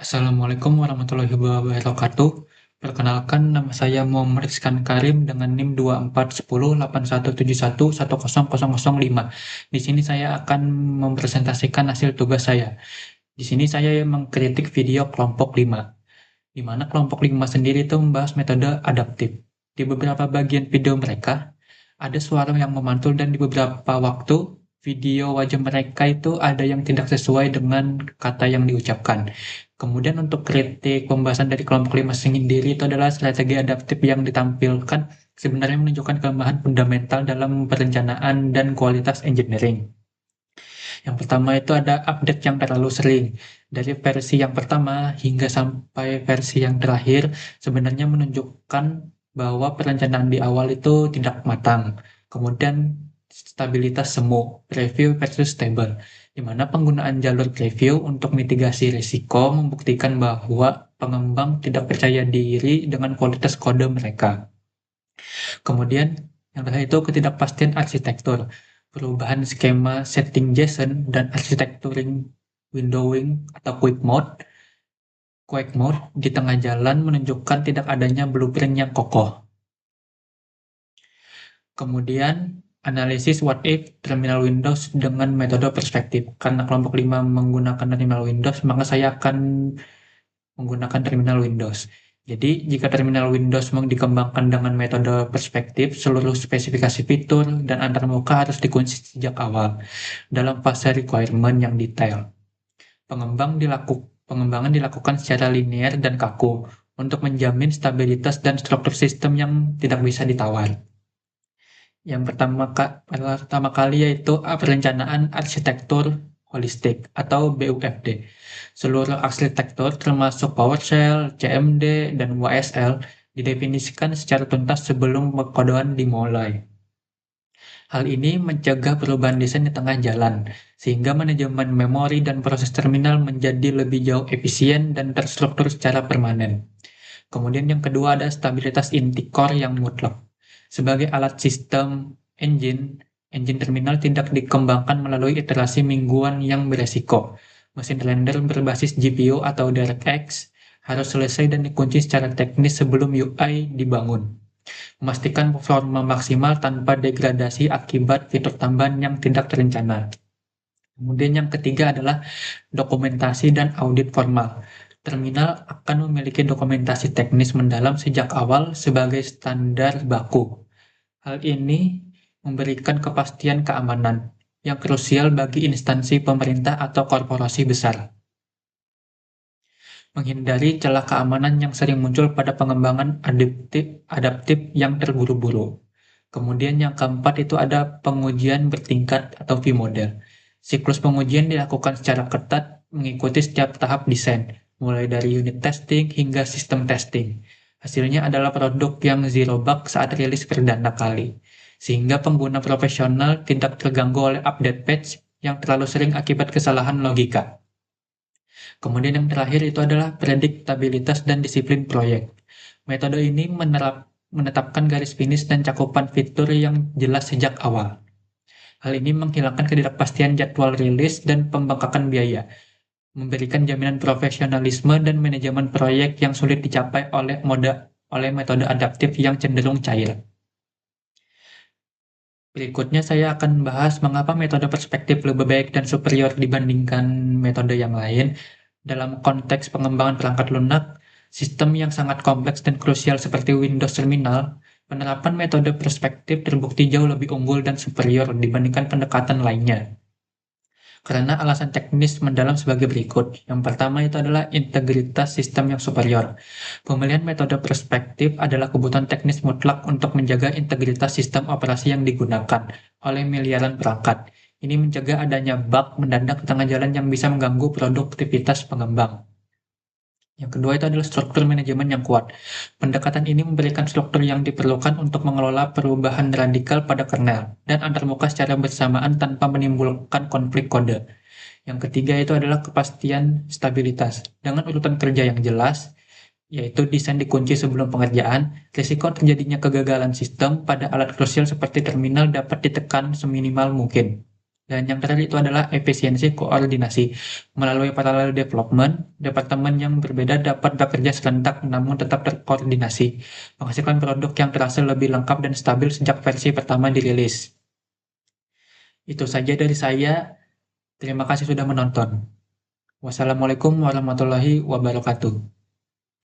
Assalamualaikum warahmatullahi wabarakatuh. Perkenalkan, nama saya Muhammad Rizkan Karim dengan NIM 24108171100005. Di sini saya akan mempresentasikan hasil tugas saya. Di sini saya mengkritik video kelompok 5, di mana kelompok 5 sendiri itu membahas metode adaptif. Di beberapa bagian video mereka, ada suara yang memantul dan di beberapa waktu, video wajah mereka itu ada yang tidak sesuai dengan kata yang diucapkan. Kemudian untuk kritik pembahasan dari kelompok 5 sendiri itu adalah strategi adaptif yang ditampilkan sebenarnya menunjukkan kelemahan fundamental dalam perencanaan dan kualitas engineering. Yang pertama itu ada update yang terlalu sering. Dari versi yang pertama hingga sampai versi yang terakhir sebenarnya menunjukkan bahwa perencanaan di awal itu tidak matang. Kemudian stabilitas semu, preview versus stable, di mana penggunaan jalur preview untuk mitigasi risiko membuktikan bahwa pengembang tidak percaya diri dengan kualitas kode mereka. Kemudian yang terakhir itu ketidakpastian arsitektur, perubahan skema setting JSON dan arsitekturing windowing atau quick mode di tengah jalan menunjukkan tidak adanya blueprint yang kokoh. Kemudian analisis what if terminal Windows dengan metode perspektif. Karena kelompok 5 menggunakan terminal Windows, maka saya akan menggunakan terminal Windows. Jadi, jika terminal Windows mau dikembangkan dengan metode perspektif, seluruh spesifikasi fitur dan antarmuka harus dikunci sejak awal dalam fase requirement yang detail. Pengembangan dilakukan secara linear dan kaku untuk menjamin stabilitas dan struktur sistem yang tidak bisa ditawar. Yang pertama kali yaitu perencanaan arsitektur holistik atau BUFD. Seluruh arsitektur termasuk PowerShell, CMD, dan WSL didefinisikan secara tuntas sebelum pengkodean dimulai. Hal ini mencegah perubahan desain di tengah jalan, sehingga manajemen memori dan proses terminal menjadi lebih jauh efisien dan terstruktur secara permanen. Kemudian yang kedua ada stabilitas inti core yang mutlak. Sebagai alat sistem engine terminal tidak dikembangkan melalui iterasi mingguan yang beresiko. Mesin render berbasis GPU atau DirectX harus selesai dan dikunci secara teknis sebelum UI dibangun. Memastikan performa maksimal tanpa degradasi akibat fitur tambahan yang tidak terencana. Kemudian yang ketiga adalah dokumentasi dan audit formal. Terminal akan memiliki dokumentasi teknis mendalam sejak awal sebagai standar baku. Hal ini memberikan kepastian keamanan yang krusial bagi instansi pemerintah atau korporasi besar. Menghindari celah keamanan yang sering muncul pada pengembangan adaptif yang terburu-buru. Kemudian yang keempat itu ada pengujian bertingkat atau V-model. Siklus pengujian dilakukan secara ketat mengikuti setiap tahap desain, mulai dari unit testing hingga sistem testing. Hasilnya adalah produk yang zero bug saat rilis perdana kali, sehingga pengguna profesional tidak terganggu oleh update patch yang terlalu sering akibat kesalahan logika. Kemudian yang terakhir itu adalah prediktabilitas dan disiplin proyek. Metode ini menetapkan garis finish dan cakupan fitur yang jelas sejak awal. Hal ini menghilangkan ketidakpastian jadwal rilis dan pembengkakan biaya, memberikan jaminan profesionalisme dan manajemen proyek yang sulit dicapai oleh metode adaptif yang cenderung cair. Berikutnya saya akan bahas mengapa metode perspektif lebih baik dan superior dibandingkan metode yang lain. Dalam konteks pengembangan perangkat lunak, sistem yang sangat kompleks dan krusial seperti Windows Terminal, penerapan metode perspektif terbukti jauh lebih unggul dan superior dibandingkan pendekatan lainnya. Karena alasan teknis mendalam sebagai berikut. Yang pertama itu adalah integritas sistem yang superior. Pemilihan metode perspektif adalah kebutuhan teknis mutlak untuk menjaga integritas sistem operasi yang digunakan oleh miliaran perangkat. Ini mencegah adanya bug mendadak di tengah jalan yang bisa mengganggu produktivitas pengembang. Yang kedua itu adalah struktur manajemen yang kuat. Pendekatan ini memberikan struktur yang diperlukan untuk mengelola perubahan radikal pada kernel dan antarmuka secara bersamaan tanpa menimbulkan konflik kode. Yang ketiga itu adalah kepastian stabilitas. Dengan urutan kerja yang jelas, yaitu desain dikunci sebelum pengerjaan, risiko terjadinya kegagalan sistem pada alat krusial seperti terminal dapat ditekan seminimal mungkin. Dan yang terakhir itu adalah efisiensi koordinasi. Melalui parallel development, departemen yang berbeda dapat bekerja serentak namun tetap terkoordinasi, menghasilkan produk yang terasa lebih lengkap dan stabil sejak versi pertama dirilis. Itu saja dari saya. Terima kasih sudah menonton. Wassalamualaikum warahmatullahi wabarakatuh.